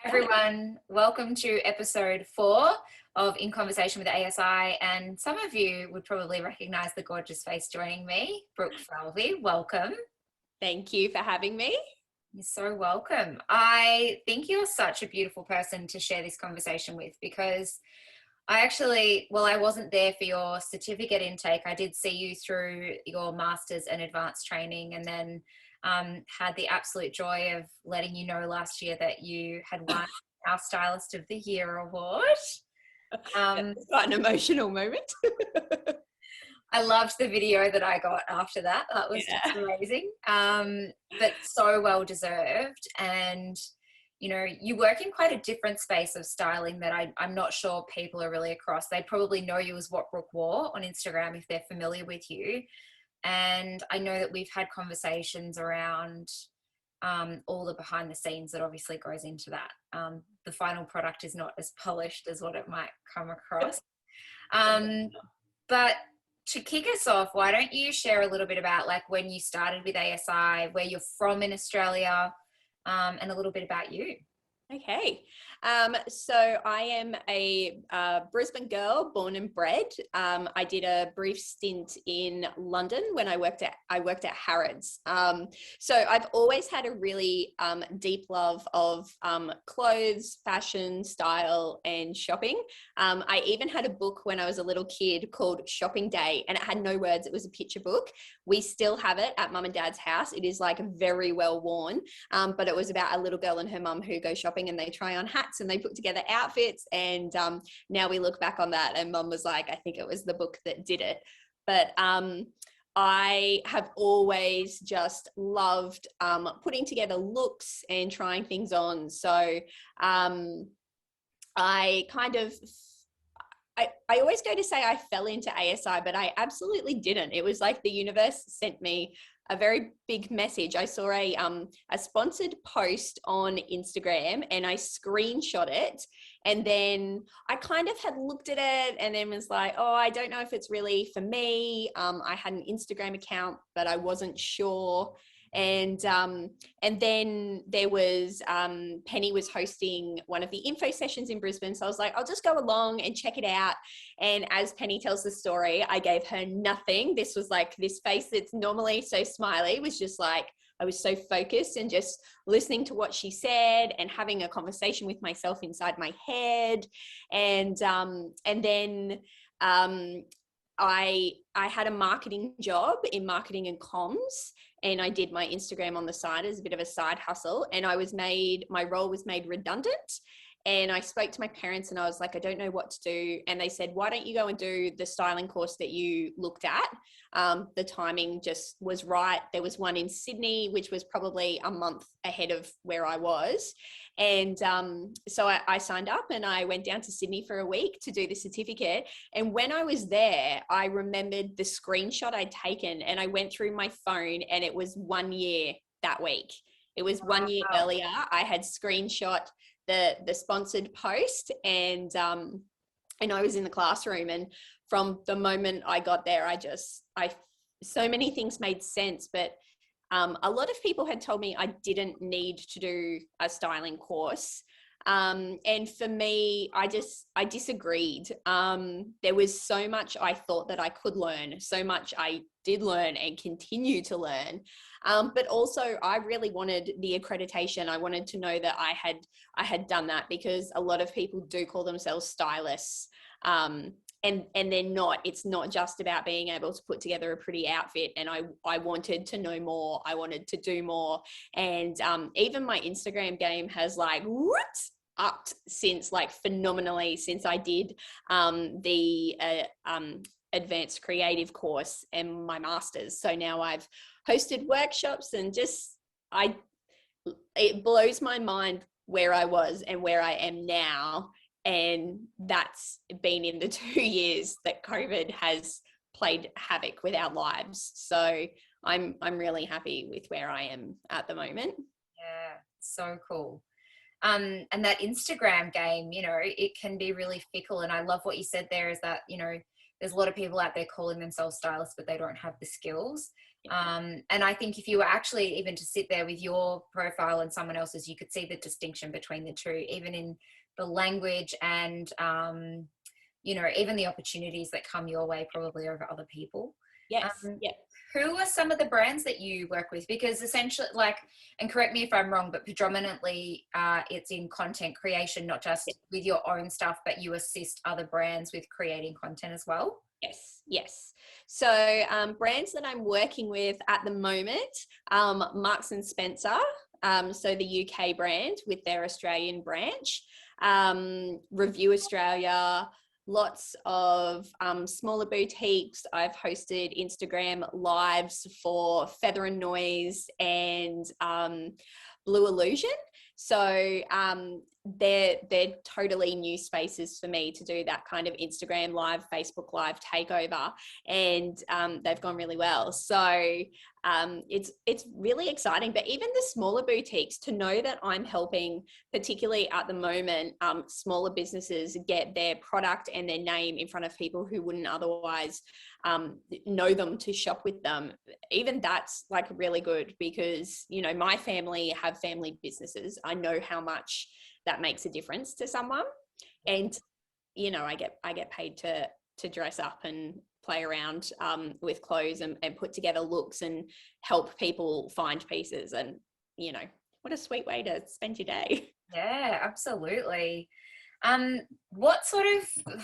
Hi everyone, welcome to episode 4 of In Conversation with ASI, and some of you would probably recognize the gorgeous face joining me, Brooke Falvey. Welcome. Thank you for having me. You're so welcome. I think you're such a beautiful person to share this conversation with because I wasn't there for your certificate intake. I did see you through your master's and advanced training, and then had the absolute joy of letting you know last year that you had won our Stylist of the Year award. It's quite an emotional moment. I loved the video that I got after that. That was just amazing, but so well deserved. And you work in quite a different space of styling that I'm not sure people are really across. They probably know you as What Brooke Wore on Instagram if they're familiar with you. And I know that we've had conversations around all the behind the scenes that obviously goes into that. The final product is not as polished as what it might come across. But to kick us off, why don't you share a little bit about like when you started with ASI, where you're from in Australia, and a little bit about you. Okay. So I am a Brisbane girl, born and bred. I did a brief stint in London when I worked at Harrods. So I've always had a really deep love of clothes, fashion, style, and shopping. I even had a book when I was a little kid called Shopping Day, and it had no words. It was a picture book. We still have it at mum and dad's house. It is like very well worn, but it was about a little girl and her mum who go shopping and they try on hats and they put together outfits. And now we look back on that and mum was like, I think it was the book that did it. But I have always just loved putting together looks and trying things on. So I always go to say I fell into ASI, but I absolutely didn't. It was like the universe sent me a very big message. I saw a sponsored post on Instagram and I screenshot it. And then I kind of had looked at it and then was like, oh, I don't know if it's really for me. I had an Instagram account, but I wasn't sure. And then there was Penny was hosting one of the info sessions in Brisbane. So I was like, I'll just go along and check it out. And as Penny tells the story, I gave her nothing. This was like this face that's normally so smiley was just like, I was so focused and just listening to what she said and having a conversation with myself inside my head. And then I had a marketing job in marketing and comms, and I did my Instagram on the side as a bit of a side hustle, and my role was made redundant. And I spoke to my parents and I was like, I don't know what to do. And they said, why don't you go and do the styling course that you looked at? The timing just was right. There was one in Sydney, which was probably a month ahead of where I was. And so I signed up and I went down to Sydney for a week to do the certificate. And when I was there, I remembered the screenshot I'd taken and I went through my phone and it was 1 year that week. It was 1 year earlier. I had screenshot the sponsored post and I was in the classroom, and from the moment I got there, so many things made sense, but a lot of people had told me I didn't need to do a styling course. And for me, I disagreed. There was so much I thought that I could learn, so much I did learn and continue to learn. But also I really wanted the accreditation. I wanted to know that I had done that, because a lot of people do call themselves stylists. And they're not. It's not just about being able to put together a pretty outfit. And I wanted to know more. I wanted to do more. And even my Instagram game has like upped since, like, phenomenally since I did the advanced creative course and my master's. So now I've hosted workshops and it blows my mind where I was and where I am now. And that's been in the 2 years that COVID has played havoc with our lives. So I'm really happy with where I am at the moment. Yeah, so cool. And that Instagram game, it can be really fickle. And I love what you said there is that, there's a lot of people out there calling themselves stylists, but they don't have the skills. And I think if you were actually even to sit there with your profile and someone else's, you could see the distinction between the two, even in the language and, you know, even the opportunities that come your way probably over other people. Yes. Yeah. Who are some of the brands that you work with? Because essentially, like, and correct me if I'm wrong, but predominantly it's in content creation, not just with your own stuff, but you assist other brands with creating content as well. Yes, yes. So brands that I'm working with at the moment, Marks and Spencer, so the UK brand with their Australian branch, Review Australia, lots of smaller boutiques. I've hosted Instagram lives for Feather and Noise and Blue Illusion. So they're totally new spaces for me to do that kind of Instagram live, Facebook live takeover, and they've gone really well. So it's really exciting. But even the smaller boutiques, to know that I'm helping, particularly at the moment, smaller businesses get their product and their name in front of people who wouldn't otherwise know them to shop with them. Even that's like really good, because, you know, my family have family businesses. I know how much that makes a difference to someone, and, you know, I get paid to dress up and play around with clothes and put together looks and help people find pieces. And, you know, what a sweet way to spend your day. Yeah, absolutely. What sort of,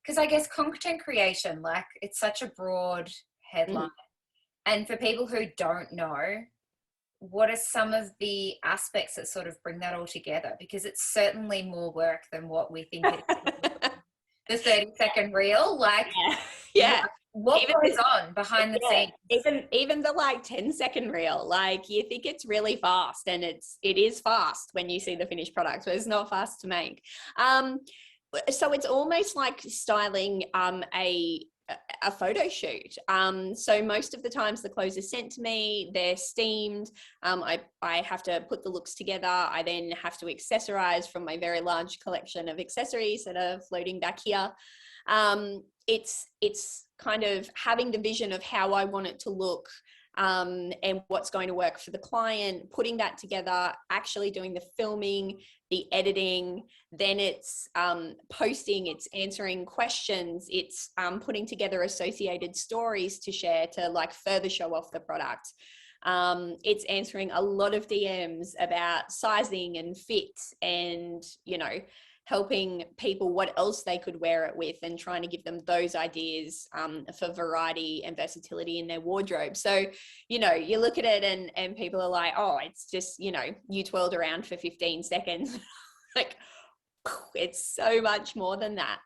because I guess content creation, like, it's such a broad headline. And for people who don't know, what are some of the aspects that sort of bring that all together? Because it's certainly more work than what we think it is. The 30-second reel, like, yeah. What goes on behind the scenes? Even the like 10-second reel, like, you think it's really fast, and it is fast when you see the finished product, but it's not fast to make. So it's almost like styling a photo shoot. So most of the times the clothes are sent to me, they're steamed. I have to put the looks together. I then have to accessorize from my very large collection of accessories that are floating back here. It's kind of having the vision of how I want it to look, and what's going to work for the client, putting that together, actually doing the filming, the editing, then it's posting, it's answering questions, it's putting together associated stories to share to like further show off the product. It's answering a lot of DMs about sizing and fit, and, you know, helping people what else they could wear it with, and trying to give them those ideas for variety and versatility in their wardrobe. So, you know, you look at it and people are like, oh, it's just, you know, you twirled around for 15 seconds. Like, it's so much more than that.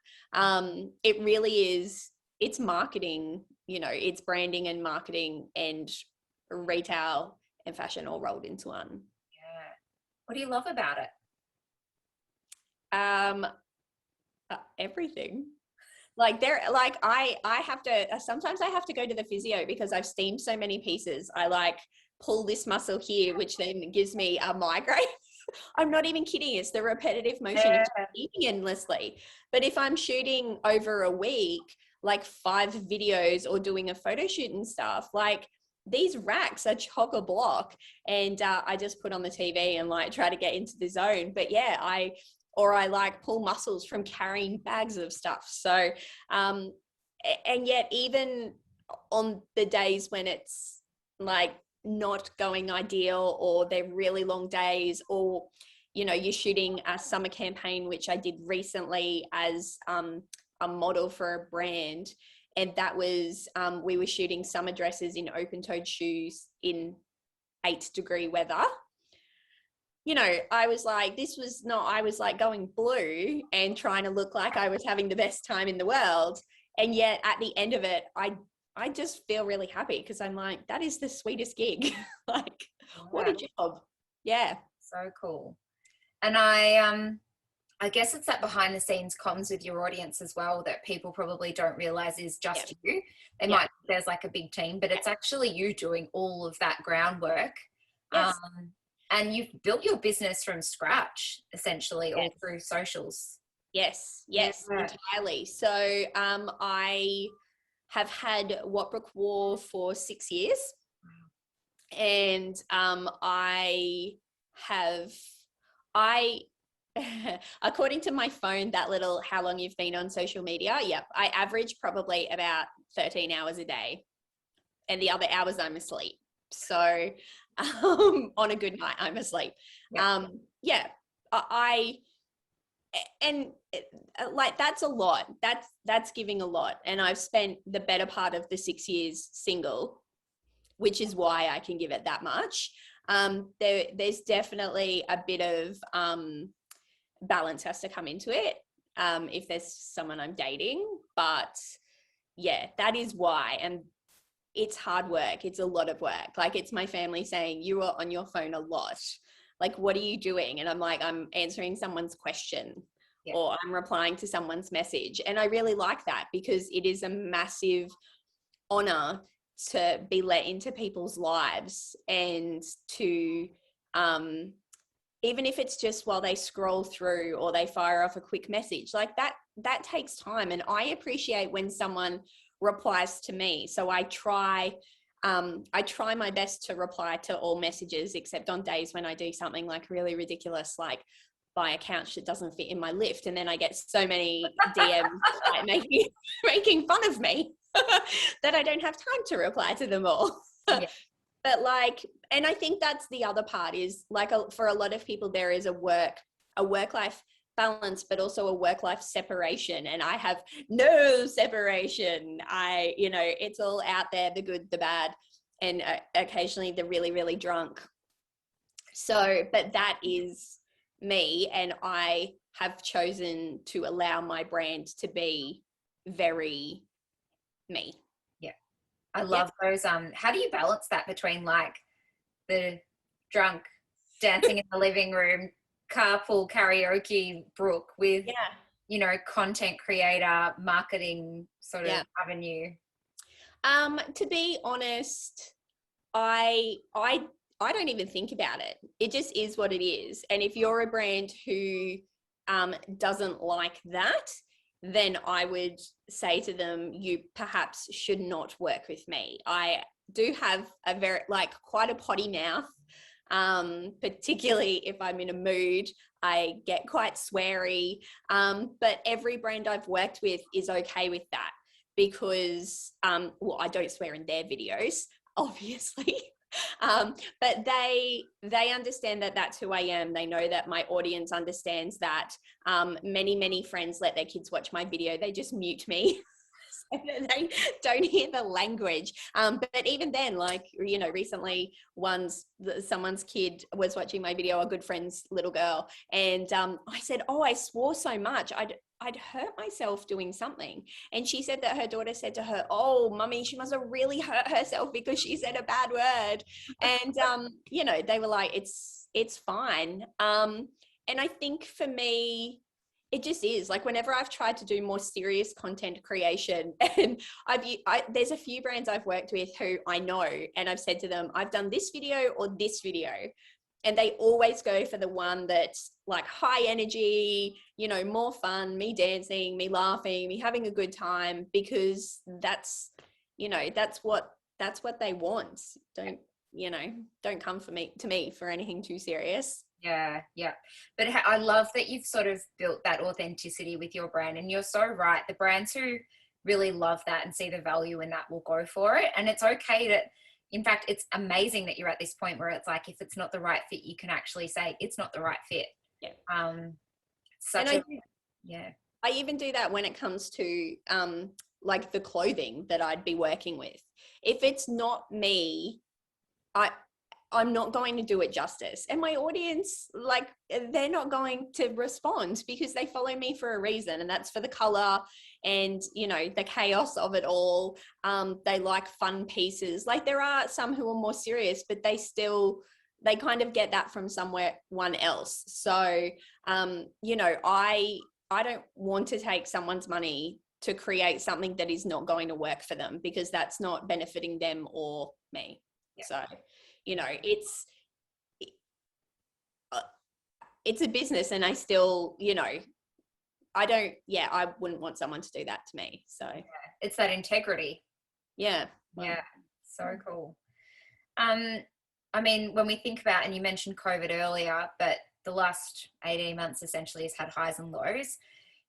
It really is, it's marketing, you know, it's branding and marketing and retail and fashion all rolled into one. Yeah. What do you love about it? Everything. Like, I have to, sometimes I have to go to the physio because I've steamed so many pieces. I like pull this muscle here, which then gives me a migraine. I'm not even kidding. It's the repetitive motion of eating endlessly. But if I'm shooting over a week, like 5 videos or doing a photo shoot and stuff, like, these racks are chock-a-block, and I just put on the TV and like try to get into the zone. But yeah, I like pull muscles from carrying bags of stuff. So, and yet even on the days when it's like not going ideal, or they're really long days, or, you know, you're shooting a summer campaign, which I did recently as a model for a brand. And that was, we were shooting summer dresses in open-toed shoes in 8-degree weather. You know, I was like, I was like going blue and trying to look like I was having the best time in the world. And yet at the end of it, I just feel really happy, because I'm like, that is the sweetest gig. Like, what a job. Yeah. So cool. And I guess it's that behind the scenes comms with your audience as well that people probably don't realize is just you. They might, there's like a big team, but it's actually you doing all of that groundwork. Yes. And you've built your business from scratch, essentially, all through socials. Yes, entirely. So I have had What Brooke wore for 6 years. And according to my phone, that little how long you've been on social media, yep, I average probably about 13 hours a day, and the other hours I'm asleep. So on a good night, I'm asleep. Yeah. And like, that's a lot. That's giving a lot. And I've spent the better part of the 6 years single, which is why I can give it that much. There's definitely a bit of balance has to come into it if there's someone I'm dating. But yeah, that is why. And it's hard work. It's a lot of work. Like, it's my family saying, you are on your phone a lot. Like, what are you doing? And I'm like, I'm answering someone's question, or I'm replying to someone's message. And I really like that, because it is a massive honor to be let into people's lives, and to even if it's just while they scroll through or they fire off a quick message, like that takes time. And I appreciate when someone replies to me. So I try my best to reply to all messages, except on days when I do something like really ridiculous, like buy a couch that doesn't fit in my lift, and then I get so many DMs like making fun of me that I don't have time to reply to them all. But like, and I think that's the other part, is like, for a lot of people, there is a work-life balance, but also a work-life separation. And I have no separation. It's all out there, the good, the bad, and occasionally the really, really drunk. So, but that is me, and I have chosen to allow my brand to be very me. I love those. How do you balance that between like the drunk dancing in the living room, carpool karaoke Brooke, with content creator, marketing sort of avenue? To be honest, I don't even think about it. It just is what it is. And if you're a brand who doesn't like that, then I would say to them, you perhaps should not work with me. I do have quite a potty mouth, particularly if I'm in a mood. I get quite sweary, but every brand I've worked with is okay with that, because, I don't swear in their videos, obviously. But they understand that that's who I am. They know that my audience understands that. Many friends let their kids watch my video. They just mute me so that they don't hear the language. But even then, recently someone's kid was watching my video, a good friend's little girl, and I said, I swore so much, I'd hurt myself doing something. And she said that her daughter said to her, oh, mummy, she must have really hurt herself because she said a bad word. And, they were like, it's fine. And I think for me, it just is like, whenever I've tried to do more serious content creation, and there's a few brands I've worked with who I know, and I've said to them, I've done this video or this video. And they always go for the one that's like high energy, more fun, me dancing, me laughing, me having a good time, because that's what they want. Don't come to me for anything too serious. Yeah. But I love that you've sort of built that authenticity with your brand, and you're so right. The brands who really love that and see the value in that will go for it. And it's okay to, in fact, it's amazing that you're at this point where it's like, if it's not the right fit, you can actually say it's not the right fit. I even do that when it comes to like the clothing that I'd be working with. If it's not me, I'm not going to do it justice. And my audience, like, they're not going to respond, because they follow me for a reason, and that's for the color and, the chaos of it all. They like fun pieces. Like, there are some who are more serious, but they kind of get that from someone else. So, I don't want to take someone's money to create something that is not going to work for them, because that's not benefiting them or me. So, it's a business, and I still, I wouldn't want someone to do that to me. So it's that integrity. Yeah. So cool. I mean, when we think about, and you mentioned COVID earlier, but the last 18 months essentially has had highs and lows.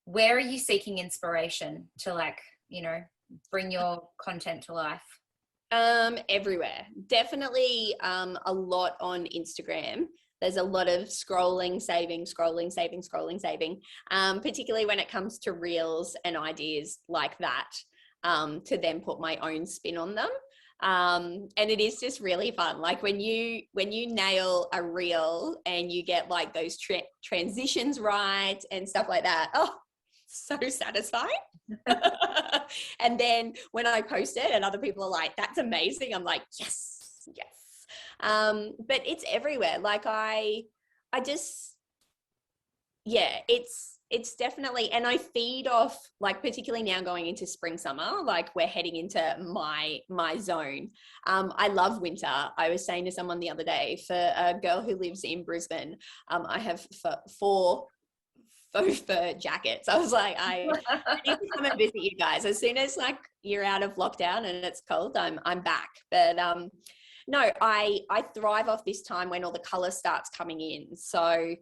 Where are you seeking inspiration to, like, you know, bring your content to life? Everywhere. Definitely a lot on Instagram. There's a lot of scrolling, saving, particularly when it comes to reels and ideas like that, to then put my own spin on them. And it is just really fun. Like when you nail a reel and you get like those transitions right and stuff like that. Oh, so satisfying. And then when I post it and other people are like, that's amazing, I'm like, yes. But it's everywhere. Like I just, yeah, it's definitely, and I feed off, like, particularly now going into spring, summer, like we're heading into my zone. I love winter. I was saying to someone the other day, for a girl who lives in Brisbane, I have four faux fur jackets. I was like, I need to come and visit you guys as soon as like you're out of lockdown and it's cold. I'm back. But no, I thrive off this time when all the color starts coming in. So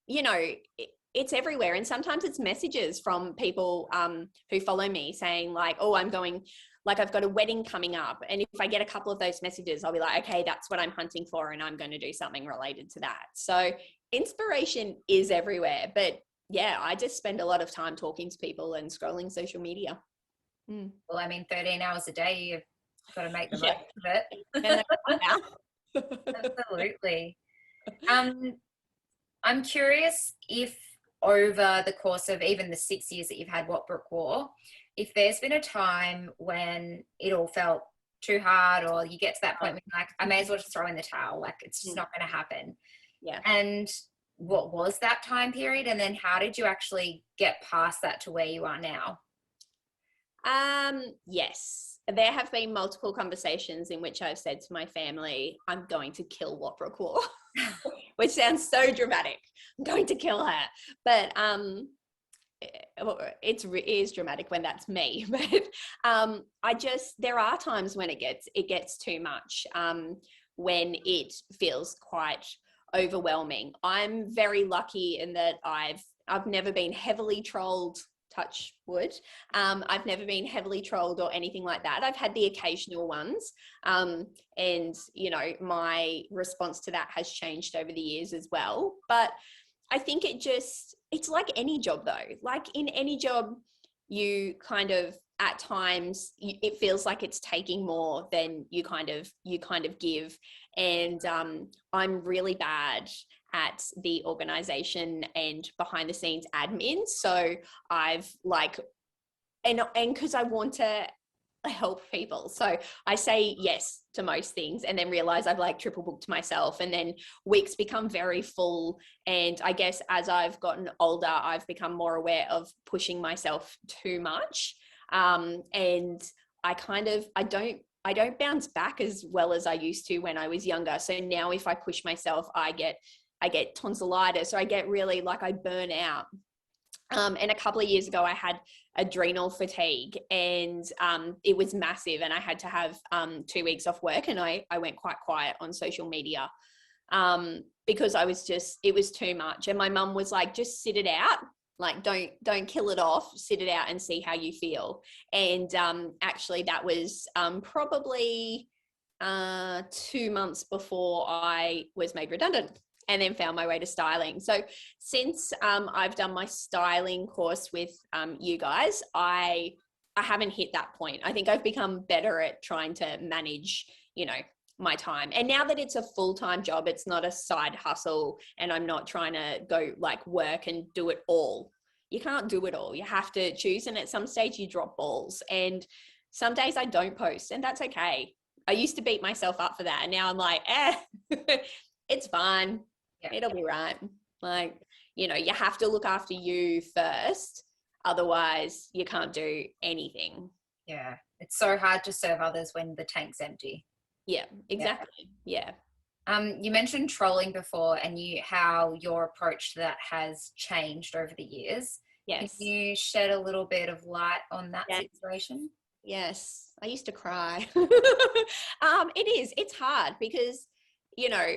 you know, it's everywhere, and sometimes it's messages from people who follow me saying like, oh, I'm going, like, I've got a wedding coming up, and if I get a couple of those messages, I'll be like, okay, that's what I'm hunting for, and I'm going to do something related to that. So inspiration is everywhere. But yeah, I just spend a lot of time talking to people and scrolling social media. Well, I mean, 13 hours a day, you've got to make the most of it. Absolutely. I'm curious if over the course of even the 6 years that you've had What Brooke Wore, if there's been a time when it all felt too hard, or you get to that point where you're like, I may as well just throw in the towel, like it's just not going to happen. Yeah. And what was that time period? And then how did you actually get past that to where you are now? Yes, there have been multiple conversations in which I've said to my family, I'm going to kill What Brooke Wore, which sounds so dramatic. I'm going to kill her. But it is dramatic when that's me. But there are times when it gets too much, when it feels quite overwhelming. I'm very lucky in that I've never been heavily trolled, touch wood. I've never been heavily trolled or anything like that. I've had the occasional ones. And, you know, my response to that has changed over the years as well. But I think it's like any job though. Like in any job, you kind of, at times, it feels like it's taking more than you kind of give. And I'm really bad at the organization and behind the scenes admin. So I've like, and because I want to help people. So I say yes to most things and then realize I've like triple booked myself, and then weeks become very full. And I guess as I've gotten older, I've become more aware of pushing myself too much. And I don't bounce back as well as I used to when I was younger. So now if I push myself, I get tonsillitis, or I get really, like, I burn out. And a couple of years ago, I had adrenal fatigue, and it was massive, and I had to have 2 weeks off work, and I went quite quiet on social media because it was too much. And my mum was like, just sit it out. Like, don't kill it off, sit it out and see how you feel. And actually that was probably 2 months before I was made redundant, and then found my way to styling. So since I've done my styling course with you guys, I haven't hit that point. I think I've become better at trying to manage, you know, my time. And now that it's a full-time job, it's not a side hustle, and I'm not trying to go like work and do it all. You can't do it all. You have to choose. And at some stage you drop balls, and some days I don't post, and that's okay. I used to beat myself up for that, and now I'm like, it's fine. Yeah. It'll be right. Like, you know, you have to look after you first. Otherwise you can't do anything. Yeah. It's so hard to serve others when the tank's empty. Yeah, exactly. Yeah. You mentioned trolling before, and how your approach to that has changed over the years. Yes. Can you shed a little bit of light on that situation? Yes, I used to cry. It's hard because, you know,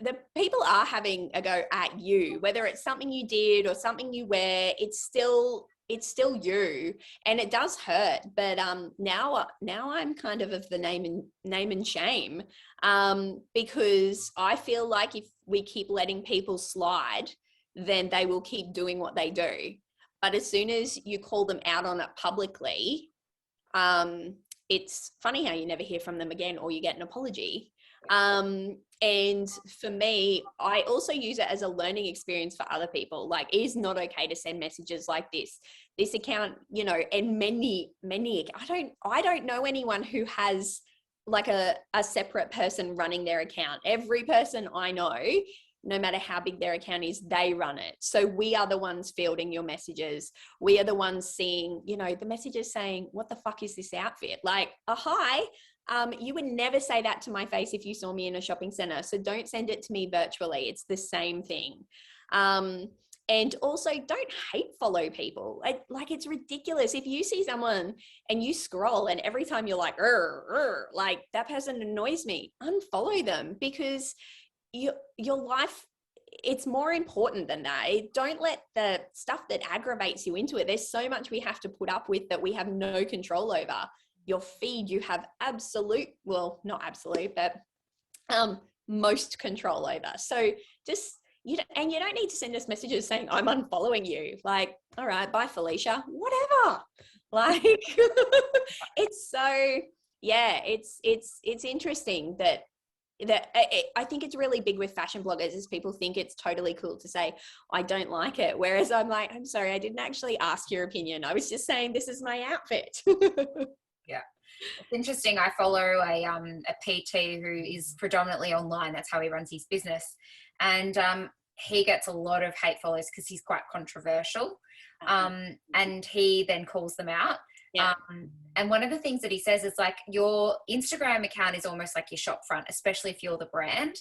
the people are having a go at you, whether it's something you did or something you wear, it's still you, and it does hurt. But now I'm kind of the name and shame, because I feel like if we keep letting people slide, then they will keep doing what they do. But as soon as you call them out on it publicly, it's funny how you never hear from them again, or you get an apology. And for me, I also use it as a learning experience for other people. Like, it is not okay to send messages like this account, you know, and many, I don't know anyone who has like a separate person running their account. Every person I know, no matter how big their account is, they run it. So we are the ones fielding your messages. We are the ones seeing, you know, the messages saying, what the fuck is this outfit? Like, hi, you would never say that to my face if you saw me in a shopping center. So don't send it to me virtually. It's the same thing. And also, don't hate follow people. Like, it's ridiculous. If you see someone and you scroll and every time you're like, like, that person annoys me, unfollow them, because your life, it's more important than that. Don't let the stuff that aggravates you into it. There's so much we have to put up with that we have no control over. Your feed, you have absolute, well, not absolute, but most control over. So just, you don't need to send us messages saying, I'm unfollowing you. Like, all right, bye Felicia, whatever. Like, it's so, yeah, it's interesting that I think it's really big with fashion bloggers, is people think it's totally cool to say, I don't like it. Whereas I'm like, I'm sorry, I didn't actually ask your opinion. I was just saying, this is my outfit. Yeah. It's interesting. I follow a PT who is predominantly online. That's how he runs his business. And he gets a lot of hate followers because he's quite controversial. And he then calls them out. Yeah. And one of the things that he says is, like, your Instagram account is almost like your shop front, especially if you're the brand.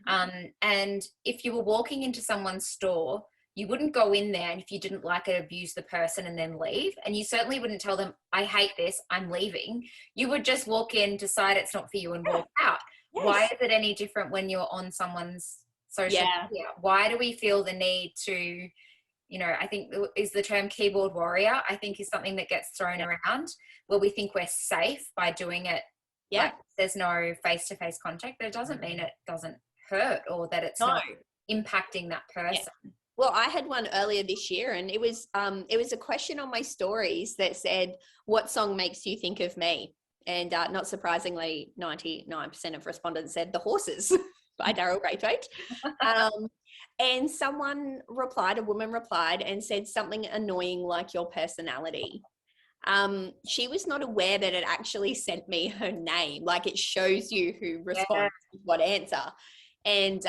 And if you were walking into someone's store, you wouldn't go in there and if you didn't like it, abuse the person and then leave. And you certainly wouldn't tell them, I hate this, I'm leaving. You would just walk in, decide it's not for you, and walk out. Yes. Why is it any different when you're on someone's social media? Why do we feel the need to, you know, I think is the term keyboard warrior, I think is something that gets thrown around, where we think we're safe by doing it. Yeah. Like, there's no face-to-face contact, but it doesn't mean it doesn't hurt or that it's not impacting that person. Yeah. Well, I had one earlier this year, and it was a question on my stories that said, what song makes you think of me? And not surprisingly, 99% of respondents said The Horses by Daryl Braithwaite. And a woman replied and said something annoying like your personality. She was not aware that it actually sent me her name. Like, it shows you who responds with what answer. And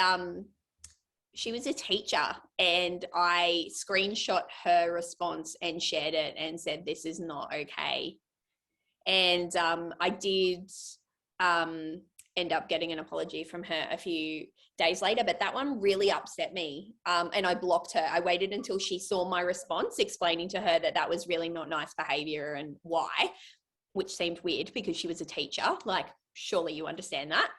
she was a teacher, and I screenshot her response and shared it and said, this is not okay. And I did end up getting an apology from her a few days later, but that one really upset me. And I blocked her. I waited until she saw my response explaining to her that that was really not nice behavior and why, which seemed weird because she was a teacher. Like, surely you understand that.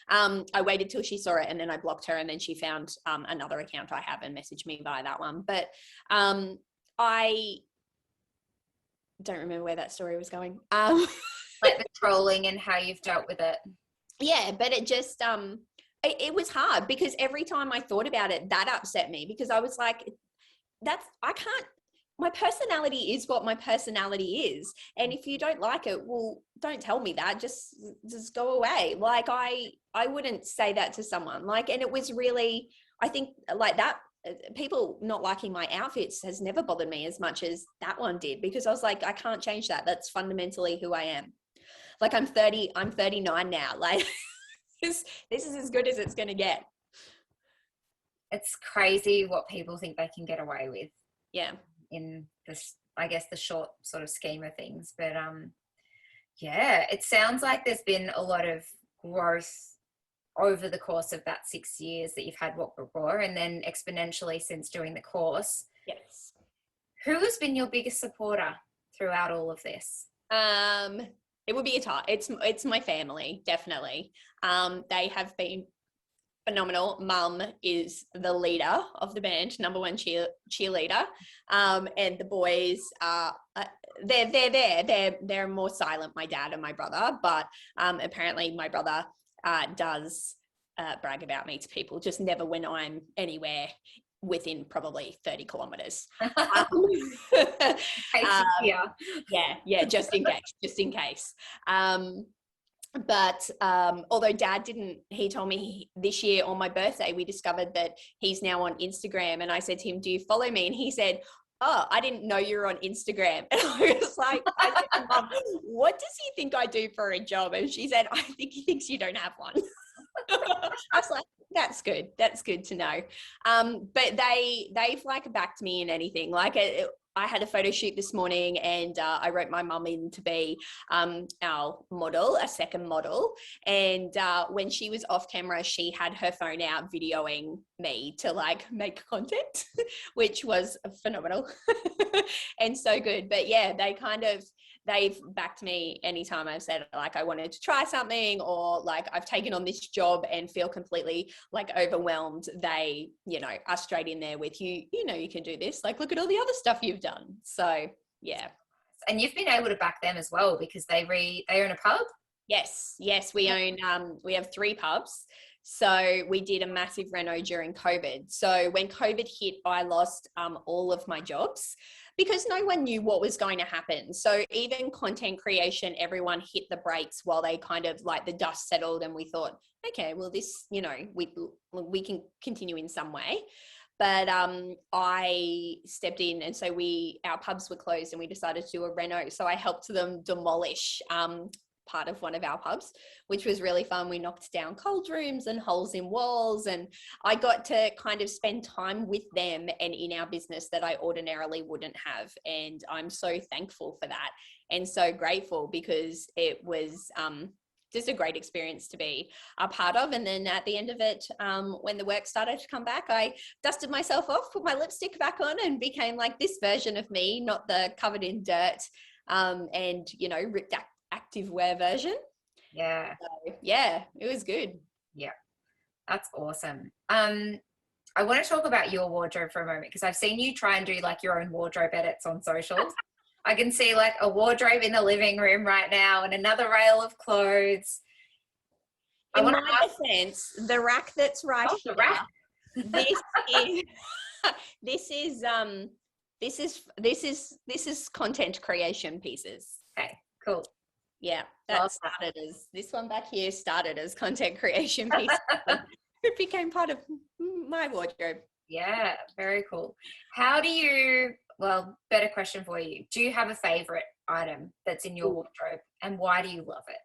I waited till she saw it, and then I blocked her, and then she found another account I have and messaged me via that one. But I don't remember where that story was going. Like the trolling and how you've dealt with it. Yeah, but it just it was hard because every time I thought about it, that upset me, because I was like, my personality is what my personality is. And if you don't like it, well, don't tell me that, just go away. Like, I wouldn't say that to someone. Like, and it was really, I think, like, that people not liking my outfits has never bothered me as much as that one did, because I was like, I can't change that. That's fundamentally who I am. Like, I'm 39 now. Like, this is as good as it's going to get. It's crazy what people think they can get away with. Yeah. In this, I guess, the short sort of scheme of things. But yeah, it sounds like there's been a lot of growth over the course of that 6 years that you've had What Before, and then exponentially since doing the course. Yes. Who has been your biggest supporter throughout all of this? It would be a tie. It's my family, definitely. They have been phenomenal. Mum is the leader of the band, number one cheerleader, and the boys are they're there. They're more silent, my dad and my brother, but apparently my brother does brag about me to people, just never when I'm anywhere within probably 30 kilometers. Yeah, just in case. But although dad didn't, he told me this year on my birthday, we discovered that he's now on Instagram. And I said to him, do you follow me? And he said, oh, I didn't know you were on Instagram. And I was like, I said, Mum, what does he think I do for a job? And she said, I think he thinks you don't have one. I was like, that's good. That's good to know. But they've like backed me in anything. Like I had a photo shoot this morning, and I wrote my mum in to be our model, a second model. And when she was off camera, she had her phone out videoing me to like make content, which was phenomenal and so good. But yeah, they've backed me anytime I've said like I wanted to try something, or like I've taken on this job and feel completely like overwhelmed. They, are straight in there with you can do this. Like, look at all the other stuff you've done. So yeah. And you've been able to back them as well because they own a pub. Yes, we own, we have 3 pubs. So we did a massive reno during COVID. So when COVID hit, I lost all of my jobs because no one knew what was going to happen. So even content creation, everyone hit the brakes while they kind of like the dust settled, and we thought, okay, well this, we can continue in some way. But I stepped in, and so our pubs were closed, and we decided to do a reno. So I helped them demolish part of one of our pubs, which was really fun. We knocked down cold rooms and holes in walls, and I got to kind of spend time with them and in our business that I ordinarily wouldn't have. And I'm so thankful for that and so grateful, because it was just a great experience to be a part of. And then at the end of it, when the work started to come back, I dusted myself off, put my lipstick back on, and became like this version of me, not the covered in dirt and ripped active wear version. Yeah. So, yeah, it was good. Yeah, that's awesome. I want to talk about your wardrobe for a moment, because I've seen you try and do like your own wardrobe edits on socials. I can see like a wardrobe in the living room right now and another rail of clothes. In my defense, the rack that's right here, the rack. this is content creation pieces. Okay, cool. Yeah, this one back here started as content creation pieces. It became part of my wardrobe. Yeah, very cool. Better question for you. Do you have a favorite item that's in your wardrobe, and why do you love it?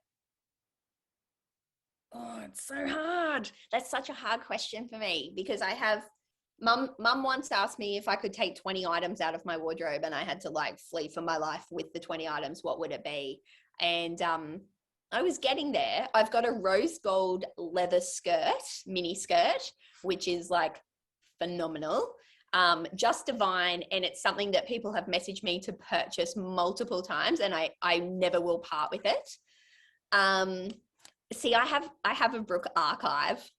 Oh, it's so hard. That's such a hard question for me, because I have Mum once asked me if I could take 20 items out of my wardrobe and I had to like flee for my life with the 20 items, what would it be? And I was getting there. I've got a rose gold leather mini skirt, which is like phenomenal. Just divine, and it's something that people have messaged me to purchase multiple times, and I never will part with it. See, I have a Brooke archive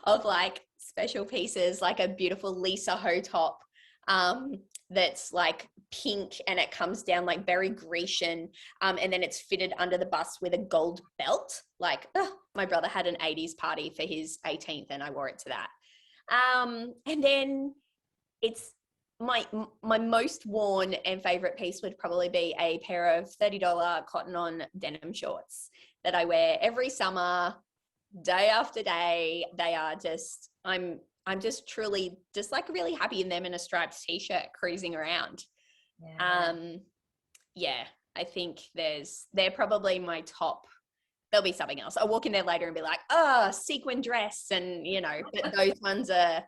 of like special pieces, like a beautiful Lisa Ho top that's like pink, and it comes down like very Grecian, and then it's fitted under the bust with a gold belt. Like, my brother had an 80s party for his 18th, and I wore it to that. And then it's my most worn and favorite piece would probably be a pair of $30 cotton on denim shorts that I wear every summer, day after day. They are just, I'm just truly just like really happy in them, in a striped t-shirt cruising around. Yeah, I think they're probably my top. There'll be something else. I'll walk in there later and be like, sequin dress, and but those ones are,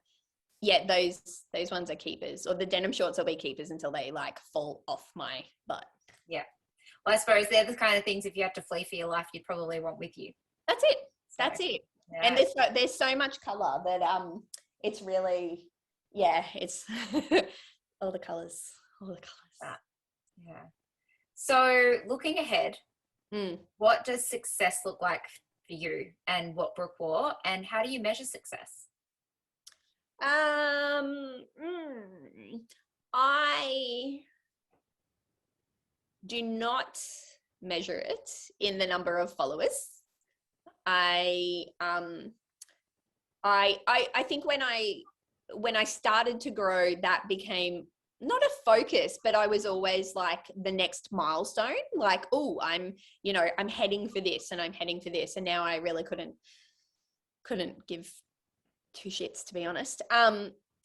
those ones are keepers, or the denim shorts will be keepers until they like fall off my butt. Yeah. Well, I suppose they're the kind of things, if you have to flee for your life, you'd probably want with you. That's it. That's it. Yeah. And there's so much color that it's really, it's all the colors. Yeah. So looking ahead, Mm. what does success look like for you and what Brooke wore, and how do you measure success? I do not measure it in the number of followers. I think when I started to grow, that became not a focus, but I was always like the next milestone, like, oh, I'm heading for this and I'm heading for this. And now I really couldn't give two shits, to be honest.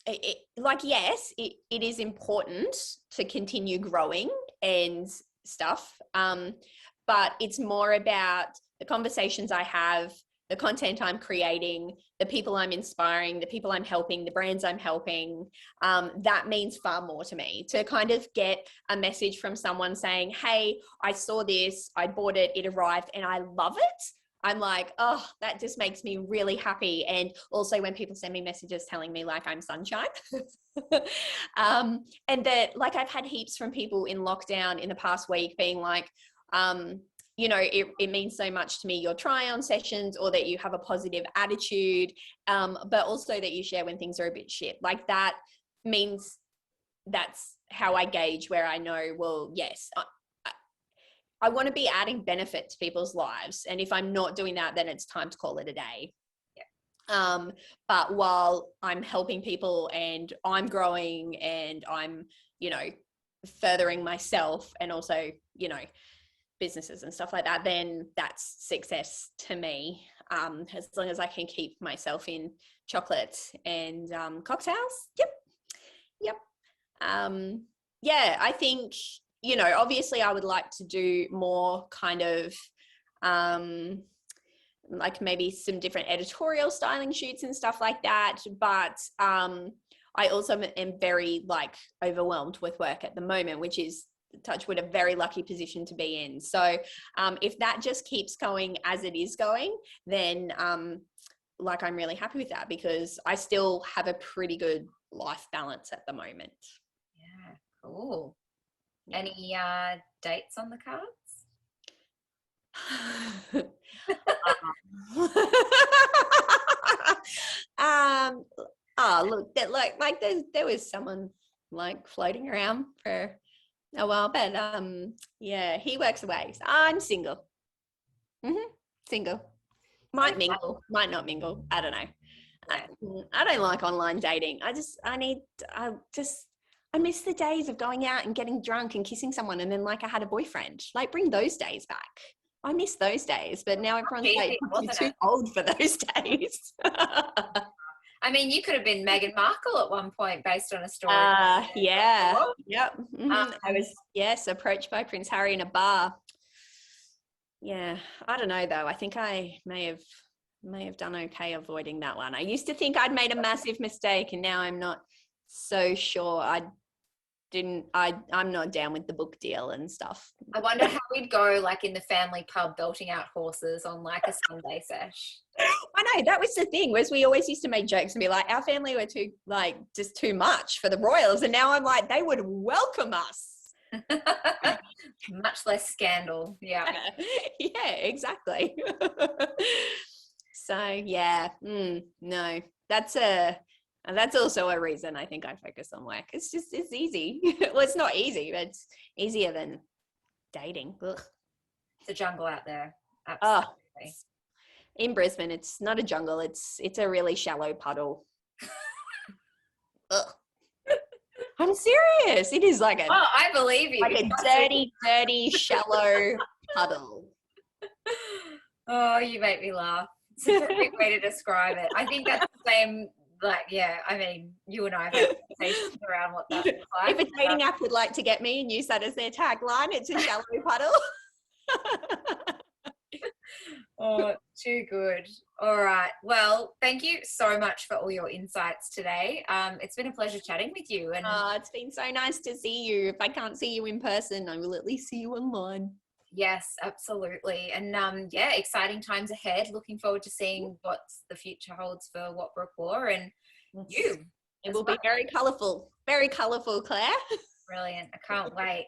Yes, it is important to continue growing and stuff. But it's more about the conversations I have, the content I'm creating, the people I'm inspiring, the people I'm helping, the brands I'm helping. That means far more to me, to kind of get a message from someone saying, hey, I saw this, I bought it, it arrived, and I love it. I'm like, oh, that just makes me really happy. And also when people send me messages telling me like I'm sunshine. And that, like, I've had heaps from people in lockdown in the past week being like, it means so much to me, your try on sessions, or that you have a positive attitude, but also that you share when things are a bit shit. Like, that means that's how I gauge where I know, well, yes, I want to be adding benefit to people's lives. And if I'm not doing that, then it's time to call it a day. Yeah. But while I'm helping people and I'm growing and I'm, furthering myself and also, businesses and stuff like that, then that's success to me. As long as I can keep myself in chocolate and cocktails. Yep. I think, obviously I would like to do more kind of like maybe some different editorial styling shoots and stuff like that. But I also am very overwhelmed with work at the moment, which is, touch wood, a very lucky position to be in. So if that just keeps going as it is going, then I'm really happy with that, because I still have a pretty good life balance at the moment. Yeah, cool. Yeah. Any dates on the cards? Look, there was someone floating around for a while, but he works away. So I'm single. Single. Might mingle, might not mingle. I don't know. Yeah. I don't like online dating. I miss the days of going out and getting drunk and kissing someone and then I had a boyfriend. Bring those days back. I miss those days, but now everyone's too old for those days. I mean, you could have been Meghan Markle at one point based on a story. Yeah. Yep. I was, approached by Prince Harry in a bar. Yeah. I don't know though. I think I may have done okay avoiding that one. I used to think I'd made a massive mistake, and now I'm not so sure. I'm not down with the book deal and stuff. I wonder how we'd go in the family pub belting out horses on a Sunday sesh. I know, that was the thing, was we always used to make jokes and be like, our family were too just too much for the royals, and now I'm like, they would welcome us. Much less scandal. Yeah. Yeah, exactly. So yeah, no, that's also a reason I think I focus on work. It's easy. Well, it's not easy, but it's easier than dating. Ugh. It's a jungle out there. Absolutely. In Brisbane, it's not a jungle. It's a really shallow puddle. Ugh. I'm serious. It is I believe you. A dirty, shallow puddle. Oh, you make me laugh. It's a perfect way to describe it. I think that's the same. I mean, you and I have had conversations around what that looks like. If a dating app would like to get me and use that as their tagline, it's a shallow puddle. Oh, too good. All right. Well, thank you so much for all your insights today. It's been a pleasure chatting with you. And it's been so nice to see you. If I can't see you in person, I will at least see you online. Yes, absolutely. And exciting times ahead. Looking forward to seeing what the future holds for what Brooke wore and you. It will be very colourful, Claire. Brilliant. I can't wait.